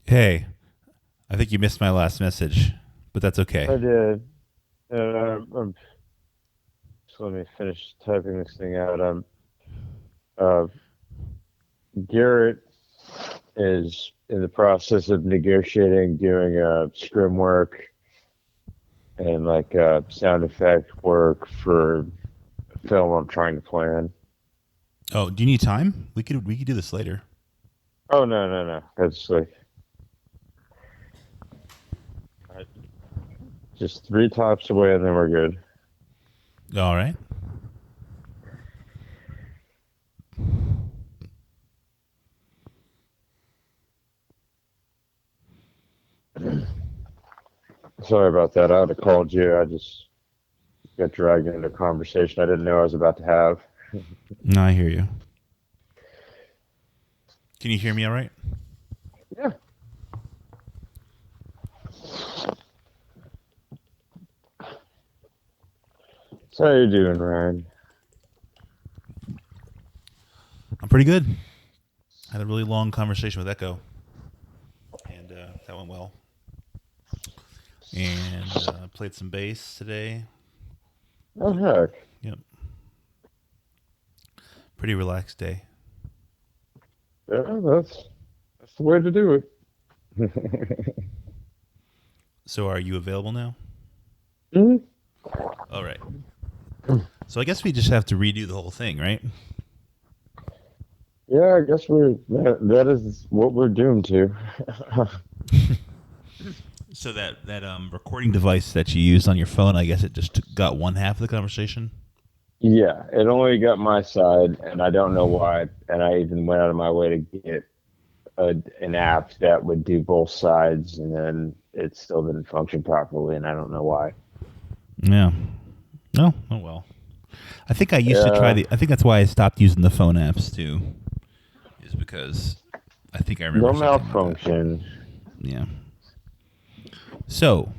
Hey, I think you missed my last message, but that's okay. I did. Just let me finish typing this thing out. Uh, Garrett is in the process of negotiating, doing scrim work and sound effect work for a film I'm trying to plan. Oh, do you need time? We could do this later. Oh no, no, no! That's uh, just three tops away, and then we're good. All right. Sorry about that. I would have called you. I just got dragged into a conversation I didn't know I was about to have. No, I hear you. Can you hear me all right? Yeah. So how you doing, Ryan? I'm pretty good. I had a really long conversation with Echo, and that went well. And played some bass today. Oh heck. Yep. Pretty relaxed day. Yeah, that's the way to do it. So, are you available now? Mhm. All right. So, I guess we just have to redo the whole thing, right? Yeah, I guess that is what we're doomed to. So that recording device that you used on your phone, I guess it just got one half of the conversation. Yeah, it only got my side, and I don't know why. And I even went out of my way to get an app that would do both sides, and then it still didn't function properly, and I don't know why. Yeah. No. Oh well. I think I used to try Yeah, the. I think that's why I stopped using the phone apps too. Is because I think I remember no something like that. malfunction. Yeah. So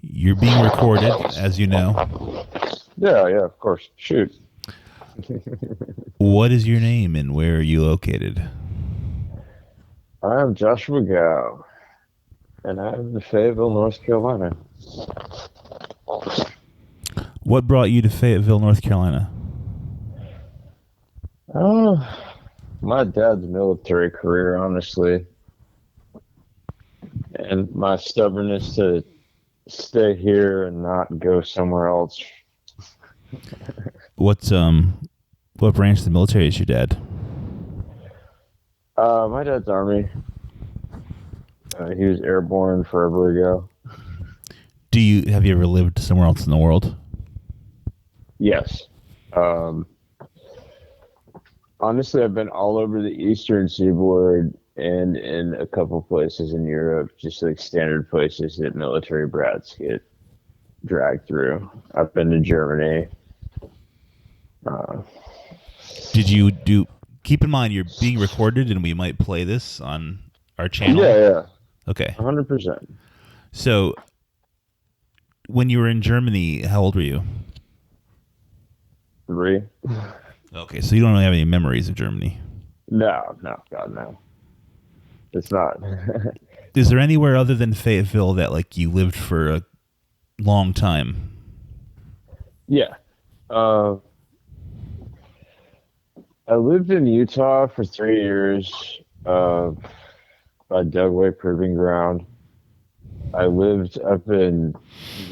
you're being recorded, as you know. Yeah, yeah, of course. Shoot. What is your name and where are you located? I'm Joshua Gow, and I'm in Fayetteville, North Carolina. What brought you to Fayetteville, North Carolina? Oh, my dad's military career, honestly, and my stubbornness to stay here and not go somewhere else. What's what branch of the military is your dad? My dad's Army. He was airborne forever ago. Do you have you ever lived somewhere else in the world? Yes. Um, Honestly, I've been all over the Eastern Seaboard and in a couple places in Europe, just like standard places that military brats get dragged through. I've been to Germany. Uh, Did you do? Keep in mind you're being recorded, and we might play this on our yeah, channel. yeah, Okay. 100%. So when you were in Germany, how old were you? Three? Okay, so you don't really have any memories of Germany. No, no, God, no. It's not. Is there anywhere other than Fayetteville that like you lived for a long time? Yeah. Uh, I lived in Utah for 3 years by Dugway Proving Ground. I lived up in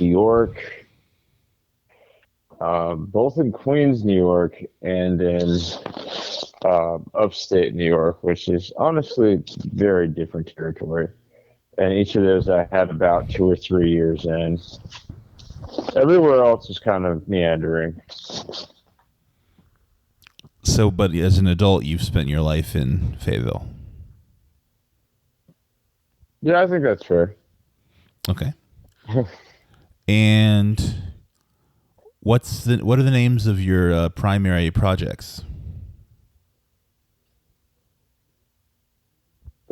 New York, both in Queens, New York, and in upstate New York, which is honestly very different territory. And each of those I had about 2 or 3 years in. Everywhere else is kind of meandering. So, but as an adult, you've spent your life in Fayetteville. Yeah, I think that's fair. Okay. And what are the names of your primary projects?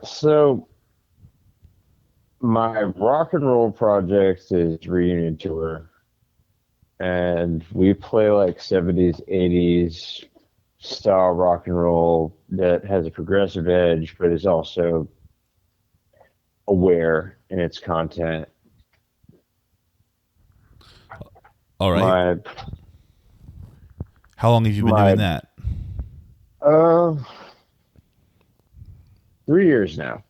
So my rock and roll project is Reuniontour, and we play like 70s, 80s style rock and roll that has a progressive edge, but is also aware in its content. All right. My How long have you been my doing that? uh 3 years now.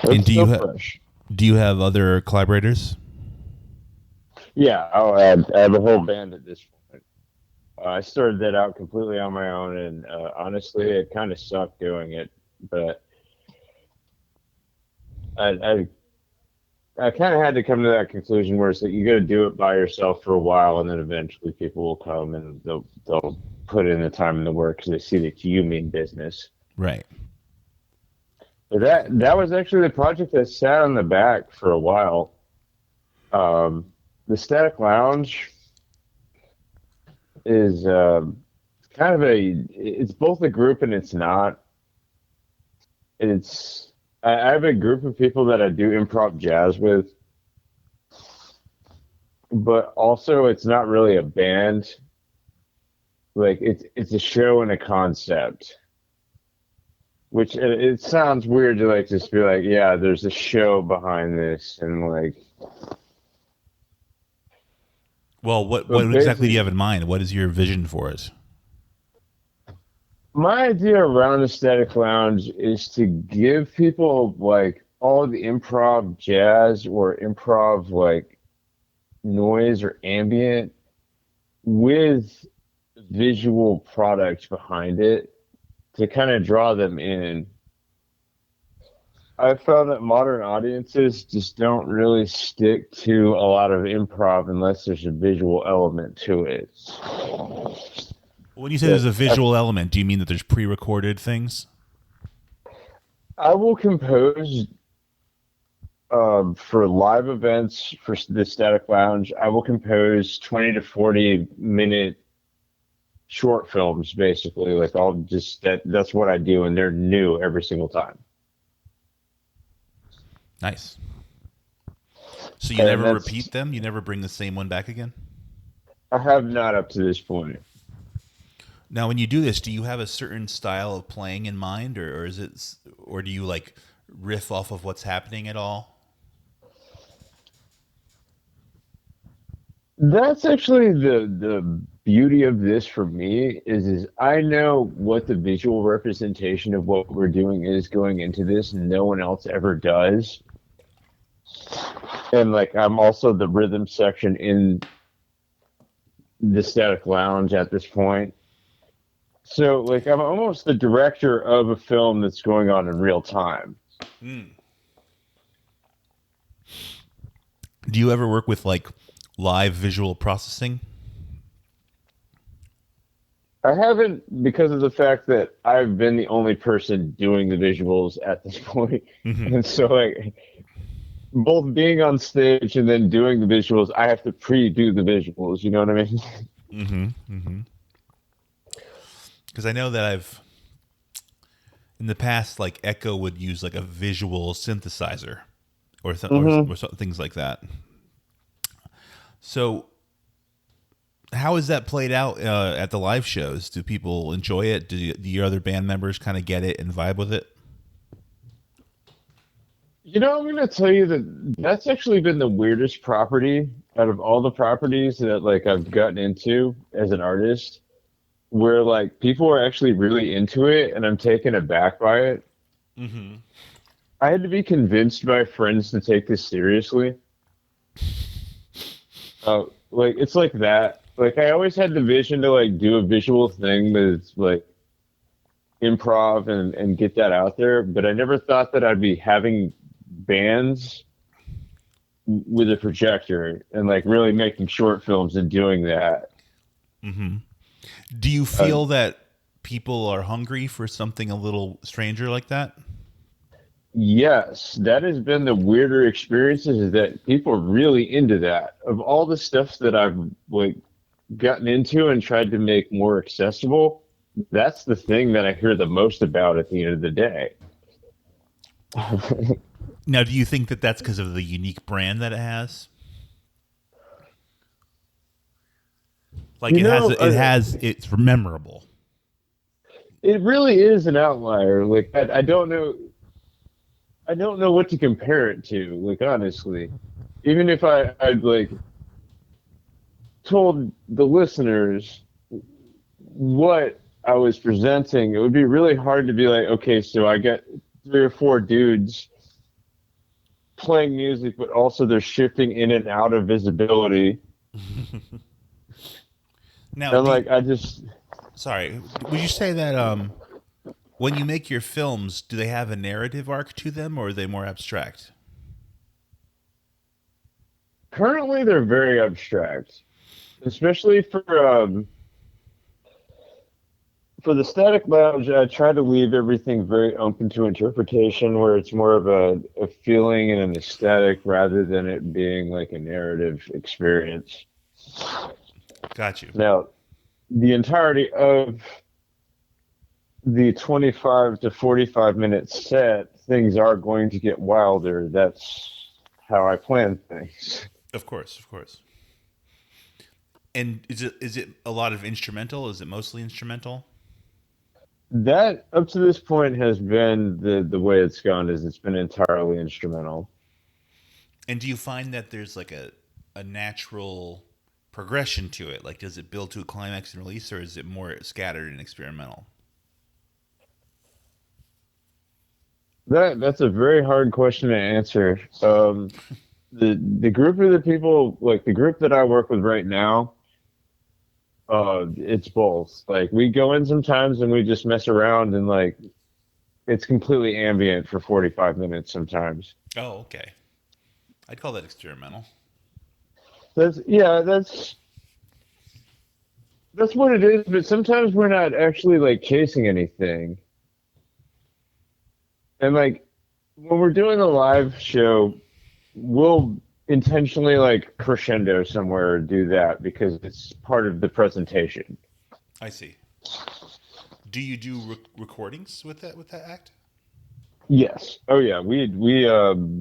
And It's still fresh. do you have other collaborators? Yeah, I have a whole band at this point. I started that out completely on my own, and honestly, it kind of sucked doing it. But I kind of had to come to that conclusion where it's like you got to do it by yourself for a while, and then eventually people will come and they'll put in the time and the work because they see that you mean business. Right. But that was actually the project that sat on the back for a while. The Static Lounge is kind of it's both a group and it's not. It's I have a group of people that I do improv jazz with, but also it's not really a band. Like it's a show and a concept, which it sounds weird to like just be like, yeah, there's a show behind this, and like, Well, but what exactly do you basically, have in mind? What is your vision for it? my idea around the Static Lounge is to give people like all the improv jazz or improv like noise or ambient with visual product behind it to kind of draw them in. I found that modern audiences just don't really stick to a lot of improv unless there's a visual element to it. When you say there's That a visual element, do you mean that there's pre-recorded things? I will compose for live events for the Static Lounge. I will compose 20 to 40 minute short films, basically. Like I'll just that's what I do, and they're new every single time. Nice. So you And never that's repeat them? You never bring the same one back again? I have not up to this point. Now, when you do this, do you have a certain style of playing in mind, or is it, or do you like riff off of what's happening at all? That's actually the beauty of this for me is I know what the visual representation of what we're doing is going into this, and no one else ever does. And like I'm also the rhythm section in the Static Lounge at this point. So like I'm almost the director of a film that's going on in real time. Do you ever work with like live visual processing? I haven't because of the fact that I've been the only person doing the visuals at this point. Mm-hmm. And so like both being on stage and then doing the visuals, I have to pre-do the visuals. You know what I mean? Mm-hmm. Mm-hmm. Because I know that I've in the past, like Echo would use like a visual synthesizer hmm or things like that. So how is that played out at the live shows? Do people enjoy it? Do your other band members kind of get it and vibe with it? You know, I'm gonna tell you that that's actually been the weirdest property out of all the properties that like I've gotten into as an artist, where like people are actually really into it, and I'm taken aback by it. Mm-hmm. I had to be convinced by friends to take this seriously. Like it's like that. Like I always had the vision to like do a visual thing that's like improv and get that out there, but I never thought that I'd be having bands with a projector and like really making short films and doing that. Mm-hmm. Do you Uh, feel that people are hungry for something a little stranger like that? yes, that has been the weirder experiences is that people are really into that. Of all the stuff that I've like gotten into and tried to make more accessible, that's the thing that I hear the most about at the end of the day. Now, do you think that that's because of the unique brand that it has? Like You know, it's memorable. it really is an outlier. Like I don't know. I don't know what to compare it to. Like honestly, even if I'd like told the listeners what I was presenting, it would be really hard to be like, okay, so I got three or four dudes playing music, but also they're shifting in and out of visibility. Now, And like, I just, sorry, would you say that when you make your films, do they have a narrative arc to them, or are they more abstract? currently they're very abstract, especially for the Static Lounge. I try to leave everything very open to interpretation, where it's more of a feeling and an aesthetic rather than it being like a narrative experience. Got you. Now, the entirety of the 25 to 45-minute set, things are going to get wilder. That's how I plan things. Of course, of course. And is it a lot of instrumental? Is it mostly instrumental? That up to this point has been the way it's gone. Is it's been entirely instrumental. And do you find that there's like a natural progression to it? Like, does it build to a climax and release, or is it more scattered and experimental? That's a very hard question to answer. The group of the people, like the group that I work with right now, it's both. Like we go in sometimes and we just mess around and like it's completely ambient for 45 minutes sometimes. Oh, okay. I'd call that experimental. That's yeah, that's what it is, but sometimes we're not actually like chasing anything. And like when we're doing a live show, we'll intentionally like crescendo somewhere or do that because it's part of the presentation. I see. Do you do recordings with that act? Yes. Oh yeah. We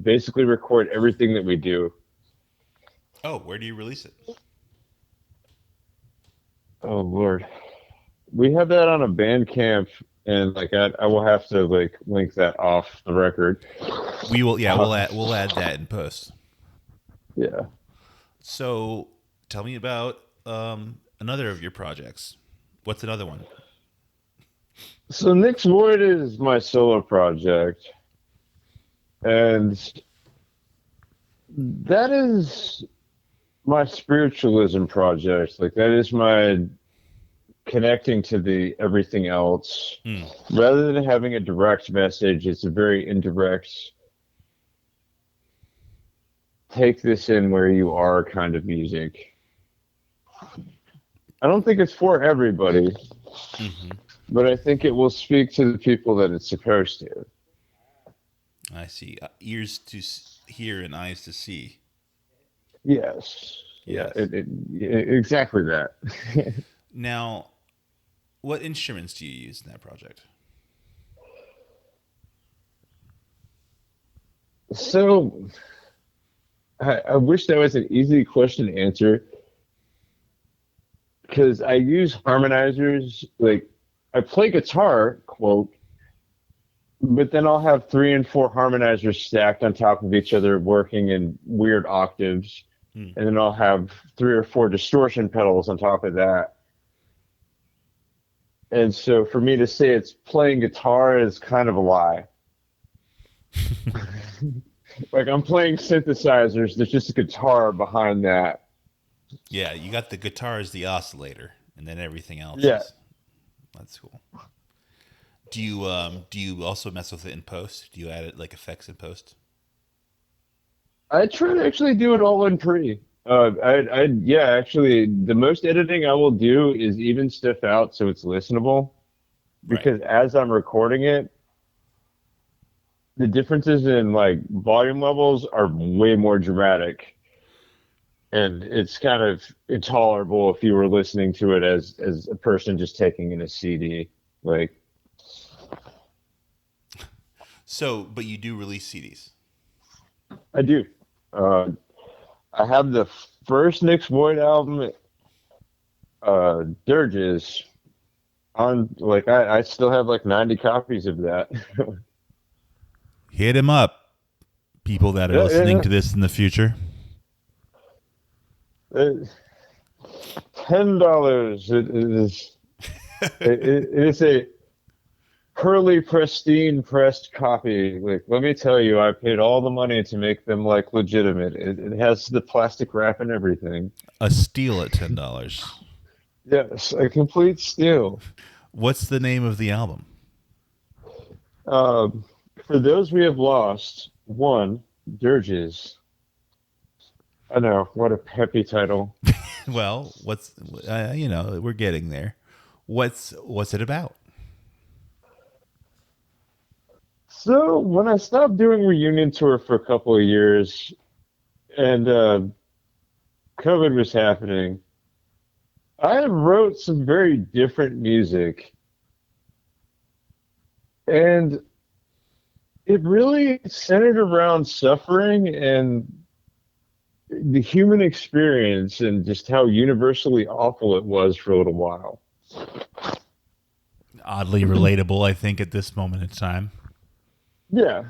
basically record everything that we do. Oh, where do you release it? Oh Lord. We have that on a Bandcamp, and like I will have to like link that off the record. We will. Yeah, Uh, we'll add that in post. yeah. So, tell me about another of your projects. What's another one? So Nick's Void is my solo project, and that is my spiritualism project. Like that is my connecting to the everything else. Hmm. Rather than having a direct message, it's a very indirect take this in where you are kind of music. I don't think it's for everybody, Mm-hmm. but I think it will speak to the people that it's supposed to. I see. Ears to hear and eyes to see. Yes. Yeah, Yes. exactly that. Now, what instruments do you use in that project? So I wish that was an easy question to answer because I use harmonizers. Like I play guitar, quote, but then I'll have three and four harmonizers stacked on top of each other, working in weird octaves, Hmm. and then I'll have three or four distortion pedals on top of that. And so for me to say it's playing guitar is kind of a lie. Like I'm playing synthesizers, there's just a guitar behind that. Yeah, you got the guitar as the oscillator, and then everything else Yeah, is. That's cool. Do you also mess with it in post? Do you add it like effects in post? I try to actually do it all in pre. Yeah, actually, the most editing I will do is even stuff out so it's listenable. Right. Because as I'm recording it, the differences in like volume levels are way more dramatic, and it's kind of intolerable if you were listening to it as a person just taking in a CD. Like So, but you do release CDs. I do. Uh, I have the first Nick's Void album, Dirges, on like I still have like 90 copies of that. Hit him up, people that are Yeah, listening to this in the future. $10. It is a pearly, pristine pressed copy. Like, let me tell you, I paid all the money to make them like legitimate. It has the plastic wrap and everything. A steal at $10. Yes, a complete steal. What's the name of the album? Um, for those we have lost, one, dirges. I know, what a peppy title. Well, what's we're getting there. What's it about? So when I stopped doing reunion tour for a couple of years, and COVID was happening, I wrote some very different music, and it really centered around suffering and the human experience and just how universally awful it was for a little while. Oddly relatable, I think, at this moment in time. Yeah.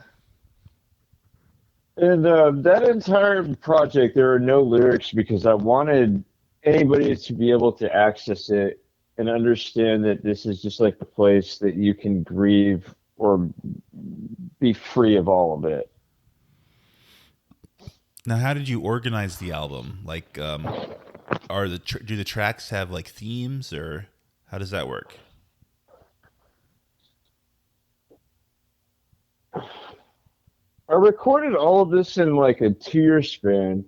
And that entire project, there are no lyrics because I wanted anybody to be able to access it and understand that this is just like the place that you can grieve or be free of all of it. Now, how did you organize the album? Like, do the tracks have like themes, or how does that work? I recorded all of this in like a 2 year span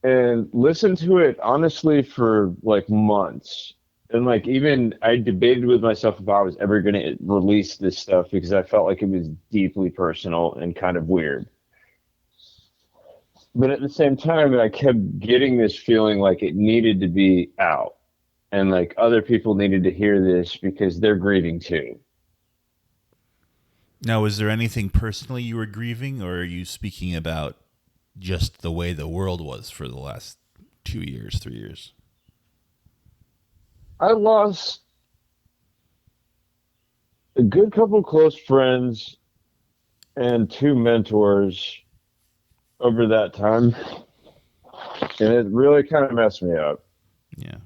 and listened to it honestly for like months. And like even I debated with myself if I was ever going to release this stuff because I felt like it was deeply personal and kind of weird. But at the same time, I kept getting this feeling like it needed to be out and like other people needed to hear this because they're grieving too. Now, is there anything personally you were grieving, or are you speaking about just the way the world was for the last 2 years, 3 years? I lost a good couple close friends and two mentors over that time, and it really kind of messed me up. Yeah.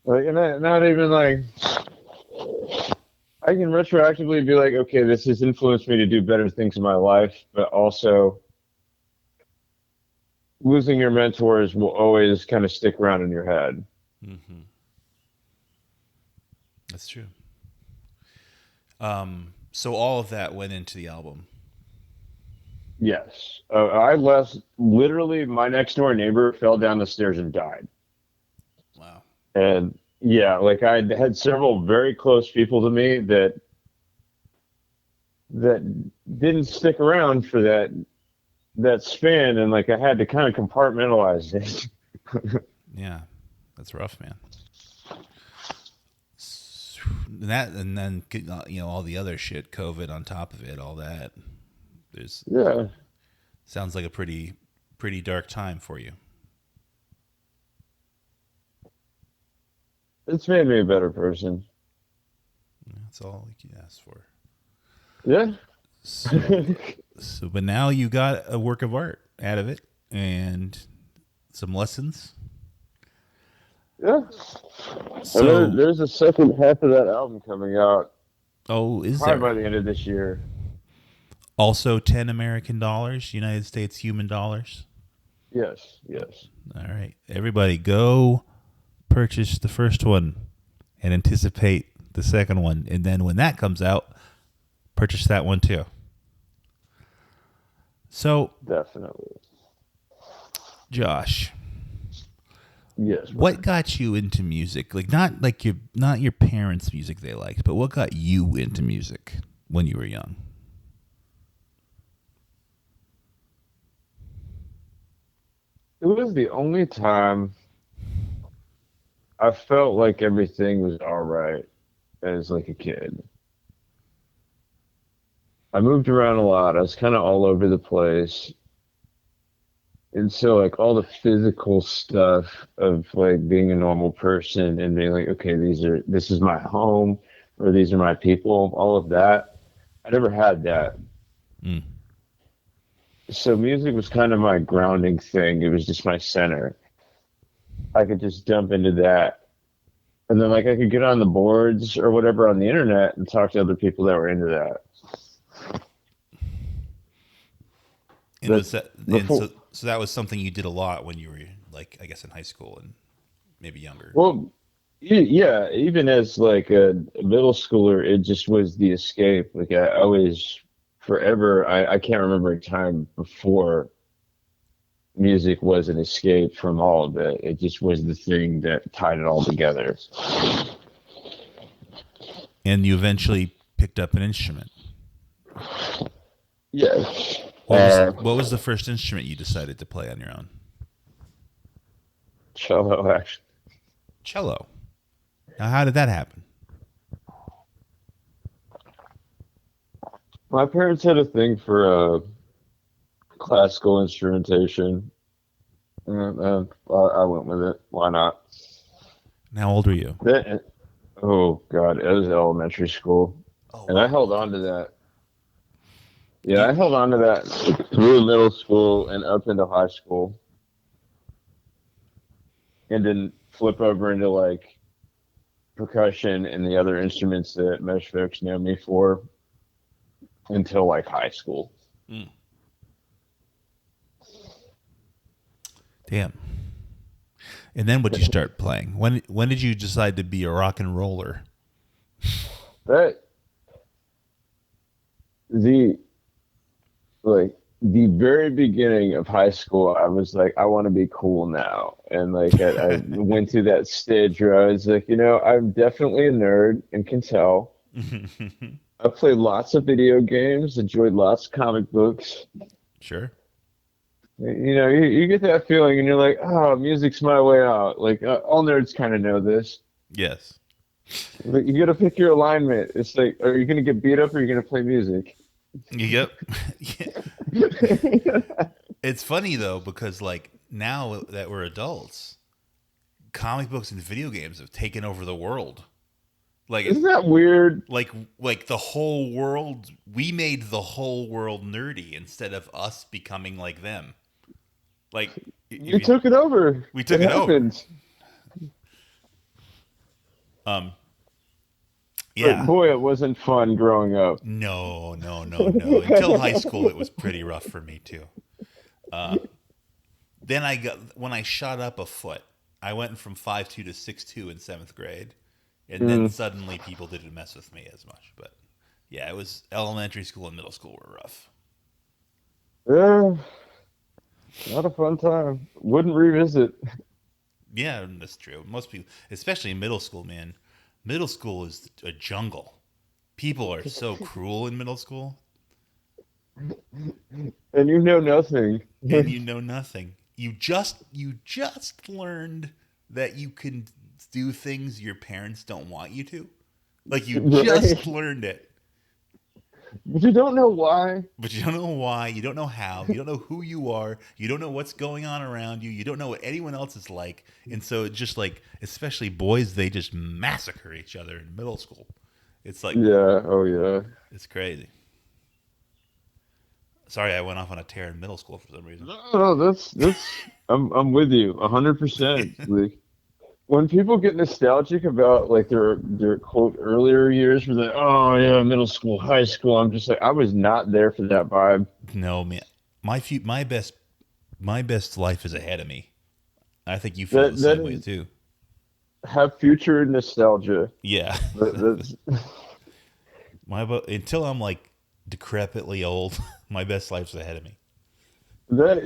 Like, and not even like I can retroactively be like, okay, this has influenced me to do better things in my life, but also losing your mentors will always kind of stick around in your head. Mm-hmm. That's true. So all of that went into the album. Yes. I left, literally, my next door neighbor fell down the stairs and died. Wow. And yeah, like I had several very close people to me that didn't stick around for that span, and like I had to kind of compartmentalize it. Yeah, that's rough, man. And then all the other shit, COVID on top of it, all that. There's Yeah. sounds like a pretty dark time for you. It's made me a better person. That's all you can ask for. Yeah. But now you got a work of art out of it and some lessons. Yeah. So And there's a second half of that album coming out is probably there by the end of this year. also 10 American dollars, United States human dollars? Yes, yes. All right, everybody, go purchase the first one and anticipate the second one, and then when that comes out, purchase that one too. So Definitely. Josh, Yes. what got you into music? Like not your parents' music they liked, but what got you into music when you were young? It was the only time I felt like everything was all right as like a kid. I moved around a lot. I was kind of all over the place. And so like all the physical stuff of like being a normal person and being like, okay, this is my home. or these are my people, all of that. I never had that. Mm. So music was kind of my grounding thing. It was just my center. I could just dump into that. And then like I could get on the boards or whatever on the internet and talk to other people that were into that. And But was that and before, so that was something you did a lot when you were like I guess in high school and maybe younger. well, yeah, even as like a middle schooler, it just was the escape. Like I always, forever, I can't remember a time before music was an escape from all of it. It just was the thing that tied it all together. And you eventually picked up an instrument. Yes. What was the first instrument you decided to play on your own? Cello, actually. Cello. Now, how did that happen? My parents had a thing for classical instrumentation. I went with it. Why not? And how old were you? That, oh, God, it was elementary school. Oh, And I wow. held on to that. Yeah, I held on to that through middle school and up into high school. And then flip over into like percussion and the other instruments that most folks know me for until like high school. Mm. Damn. And then what did you start playing? When did you decide to be a rock and roller? That the like the very beginning of high school, I was like, I want to be cool now, and like I went through that stage where I was like, I'm definitely a nerd and can tell. I played lots of video games, enjoyed lots of comic books. Sure. You get that feeling, and you're like, oh, music's my way out. Like all nerds kind of know this. Yes. Like, you got to pick your alignment. It's like, are you going to get beat up or are you going to play music? Yep. It's funny though because like now that we're adults, comic books and video games have taken over the world. Like Isn't that weird? like the whole world. We made the whole world nerdy instead of us becoming like them. Like You took it over. we took it over. Happened. Yeah. But boy, it wasn't fun growing up. No. Until high school, it was pretty rough for me too. Then when I shot up a foot, I went from 5'2" to 6'2" in 7th grade, and then suddenly people didn't mess with me as much. But yeah, it was elementary school and middle school were rough. Yeah, not a fun time. Wouldn't revisit. Yeah, that's true. Most people, especially in middle school, man. Middle school is a jungle. People are so cruel in middle school. And you know nothing. And you know nothing. You just learned that you can do things your parents don't want you to. Like you just learned it. But you don't know why. But you don't know why, you don't know how, you don't know who you are, you don't know what's going on around you, you don't know what anyone else is like. And so it's just like, especially boys, they just massacre each other in middle school. It's like, Yeah, oh yeah. it's crazy. Sorry, I went off on a tear in middle school for some reason. No, that's I'm with you 100%. Like when people get nostalgic about like their quote earlier years, where they oh yeah middle school, high school, I'm just like I was not there for that vibe. No, man. My best life is ahead of me. I think you feel the same way too. Have future nostalgia. Yeah. That's, Until I'm like decrepitly old, my best life's ahead of me. that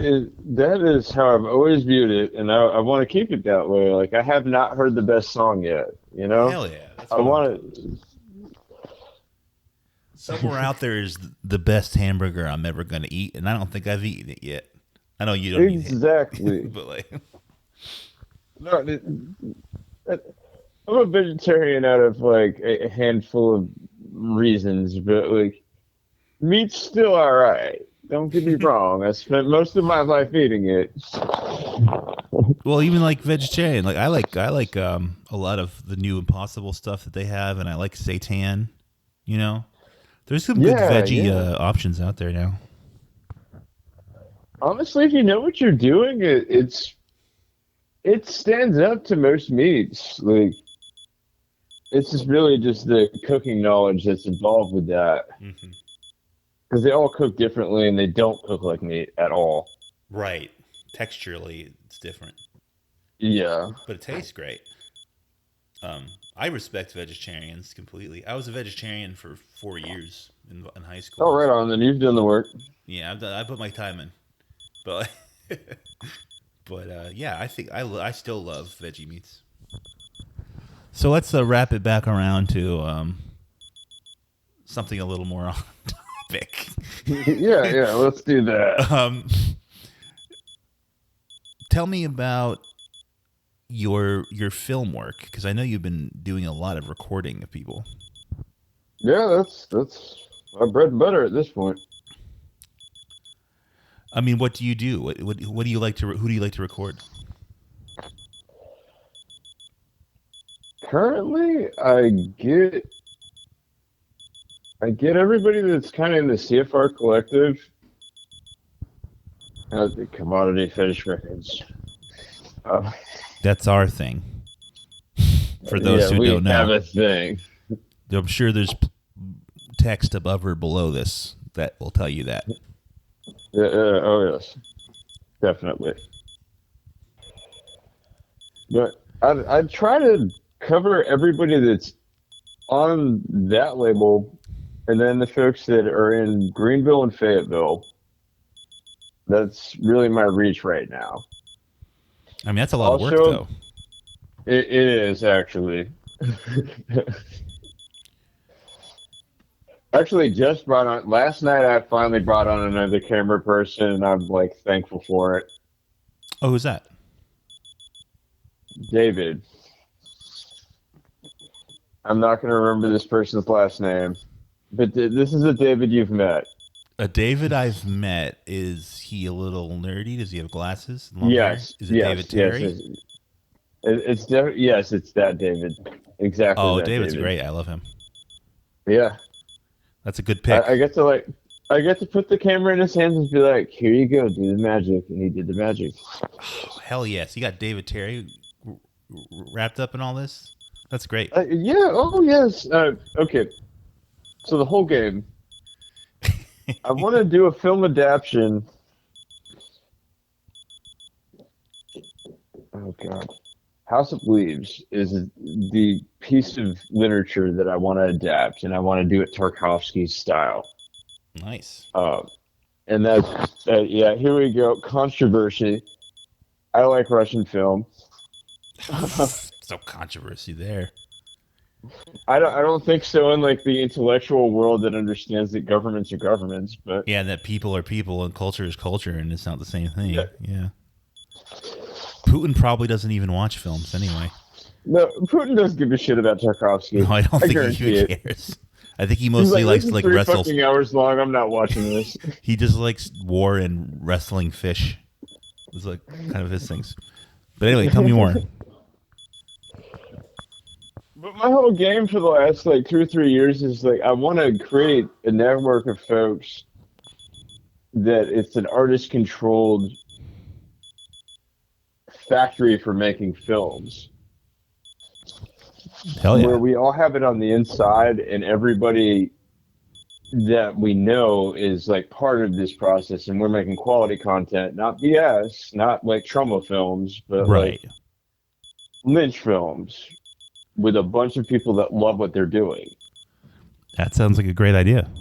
is how I've always viewed it, and I want to keep it that way. Like I have not heard the best song yet. Hell yeah. That's I want to. Somewhere out there is the best hamburger I'm ever going to eat, and I don't think I've eaten it yet. I know you don't eat it. Exactly. But like, No, I'm a vegetarian out of like a handful of reasons, but like meat's still all right. Don't get me wrong. I spent most of my life eating it, Well, even like vegetarian, like I like a lot of the new Impossible stuff that they have, and I like seitan. You know, there's some good veggie options out there now. Honestly, if you know what you're doing, it stands up to most meats. Like, it's just really just the cooking knowledge that's involved with that. Because they all cook differently, and they don't cook like meat at all. Right. Texturally, it's different. Yeah. But it tastes great. I respect vegetarians completely. I was a vegetarian for 4 years in high school. Oh, right on. Then you've done the work. Yeah, I put my time in. But, yeah, I think I still love veggie meats. So let's wrap it back around to something a little more on topic. yeah, let's do that. Tell me about your film work, because I know you've been doing a lot of recording of people. Yeah, that's my bread and butter at this point. I mean, what do you do? What do you like to? Who do you like to record? Currently, I get everybody that's kind of in the CFR collective. The Commodity Fetish Records. That's our thing. For those who don't know, we have a thing. I'm sure there's text above or below this that will tell you that. Oh yes, definitely. But I try to cover everybody that's on that label, and then the folks that are in Greenville and Fayetteville. That's really my reach right now. I mean, that's a lot of work, though. It is, actually. Actually, just brought on... Last night, I finally brought on another camera person, and I'm, thankful for it. Oh, who's that? David. I'm not going to remember this person's last name, but this is a David you've met. A David I've met. Is he a little nerdy? Does he have glasses? Yes. Is it David Terry? Yes, it's that David. Exactly. Oh, David's great. I love him. Yeah. That's a good pick. I get to put the camera in his hands and be like, here you go, do the magic. And he did the magic. Oh, hell yes. You got David Terry wrapped up in all this? That's great. Yeah. Oh, yes. Okay. So the whole game, I want to do a film adaptation. Oh, God. House of Leaves is the piece of literature that I want to adapt, and I want to do it Tarkovsky's style. Nice. And that's, yeah, here we go. Controversy. I like Russian film. So controversy there. I don't think so in the intellectual world that understands that governments are governments, but yeah, that people are people and culture is culture, and it's not the same thing. Yeah. Putin probably doesn't even watch films anyway. No, Putin doesn't give a shit about Tarkovsky. No, I don't think he even cares. I think he mostly likes to wrestle. 3 hours long. I'm not watching this. He just likes war and wrestling fish. It's kind of his things. But anyway, tell me more. But my whole game for the last 2 or 3 years is I want to create a network of folks that it's an artist-controlled factory for making films. Hell yeah. Where we all have it on the inside, and everybody that we know is part of this process, and we're making quality content, not BS, not trauma films, but right. Lynch films with a bunch of people that love what they're doing. That sounds like a great idea.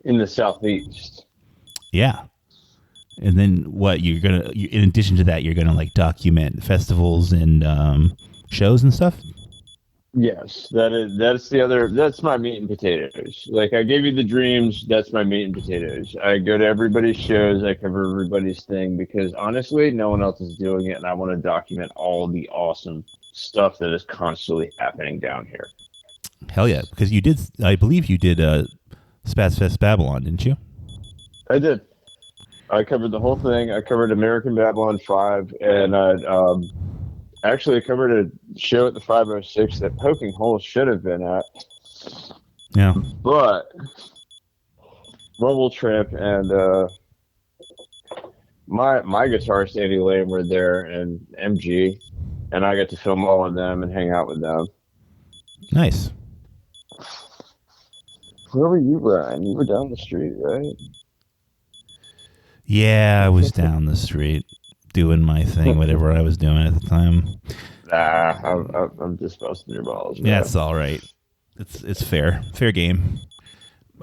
In the Southeast. Yeah. And then what in addition to that, you're gonna document festivals and shows and stuff? Yes, that's my meat and potatoes. I gave you the dreams, that's my meat and potatoes. I go to everybody's shows, I cover everybody's thing, because honestly, no one else is doing it, and I want to document all the awesome stuff that is constantly happening down here. Hell yeah, because I believe you did Spaz Fest Babylon, didn't you? I did. I covered the whole thing. I covered American Babylon 5, and actually I covered a show at the 506 that Poking Holes should have been at. Yeah. But Rumble Trip and my guitarist Andy Lane were there, and MG, and I got to film all of them and hang out with them. Nice. Where were you, Ryan? You were down the street, right? Yeah, I was down the street doing my thing, whatever I was doing at the time. Nah, I'm just busting your balls. Man. Yeah, it's all right. It's fair game.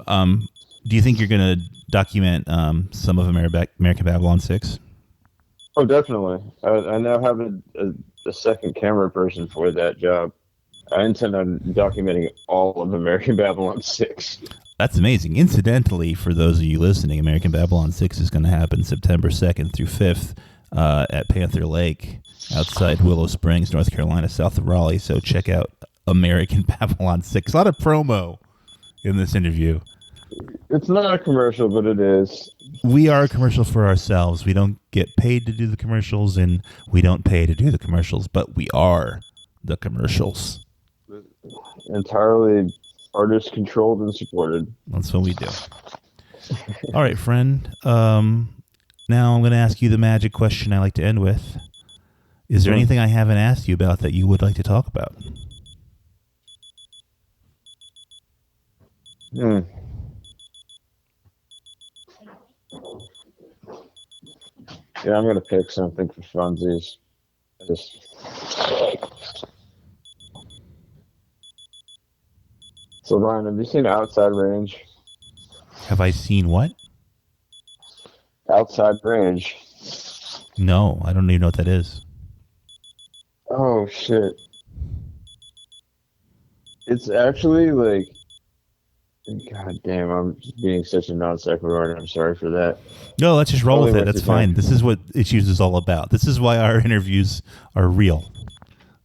Do you think you're gonna document some of American Babylon 6? Oh, definitely. I now have a second camera person for that job. I intend on documenting all of American Babylon 6. That's amazing. Incidentally, for those of you listening, American Babylon 6 is going to happen September 2nd through 5th at Panther Lake outside Willow Springs, North Carolina, south of Raleigh. So check out American Babylon 6. A lot of promo in this interview. It's not a commercial, but it is. We are a commercial for ourselves. We don't get paid to do the commercials, and we don't pay to do the commercials, but we are the commercials. Entirely artist controlled and supported. That's what we do. All right, friend. Now I'm going to ask you the magic question I like to end with. Is there anything I haven't asked you about that you would like to talk about? Yeah, I'm going to pick something for funsies. So, Ryan, have you seen Outside Range? Have I seen what? Outside Range. No, I don't even know what that is. Oh, shit. It's actually like... God damn, I'm being such a non-sequitur, and I'm sorry for that. No, let's just roll with it. That's fine. This is what Issues is all about. This is why our interviews are real.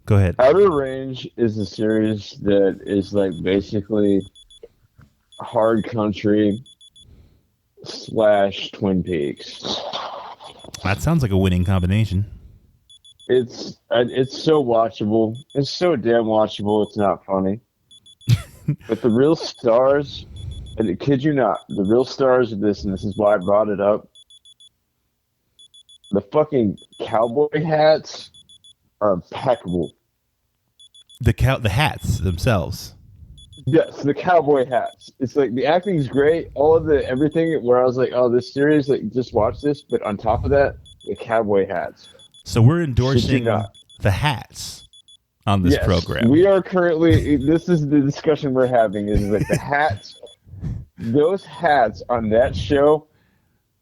Go ahead. Outer Range is a series that is like basically Hard Country / Twin Peaks. That sounds like a winning combination. It's so watchable. It's so damn watchable. It's not funny. But the real stars, and I kid you not, the real stars of this, and this is why I brought it up, the fucking cowboy hats are impeccable. The hats themselves. Yes, the cowboy hats. It's like the acting's great, all of the everything. Where I was like, oh, this series, like, just watch this. But on top of that, the cowboy hats. So we're endorsing the hats on this program. We are currently. This is the discussion we're having. Is like the hats. Those hats on that show,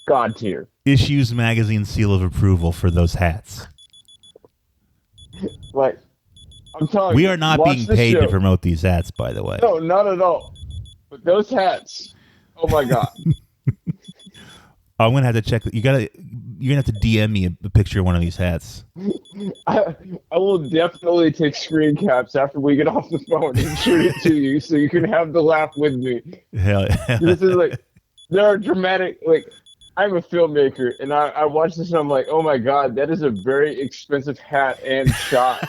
God tier. Issues Magazine seal of approval for those hats. Like, I'm telling you, we are not being paid to promote these hats, by the way. No, not at all. But those hats, oh my God. I'm gonna have to check. You're gonna have to DM me a picture of one of these hats. I will definitely take screen caps after we get off the phone and shoot it to you, so you can have the laugh with me. Hell yeah. This is like, there are dramatic, like, I'm a filmmaker, and I watch this and I'm like, oh my God, that is a very expensive hat and shot.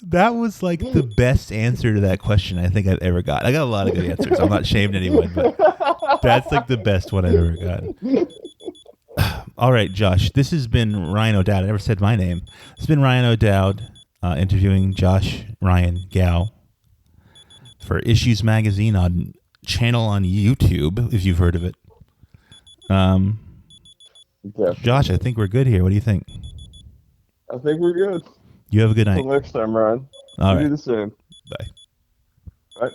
That was like the best answer to that question I think I've ever got. I got a lot of good answers. I'm not shaming anyone, but that's like the best one I've ever gotten. All right, Josh, this has been Ryan O'Dowd. I never said my name. It's been Ryan O'Dowd interviewing Josh Ryan Gow for Issues Magazine on channel on YouTube, if you've heard of it. Josh, I think we're good here. What do you think? I think we're good. You have a good night. Until next time, Ryan. All right. Do the same. Bye. Bye.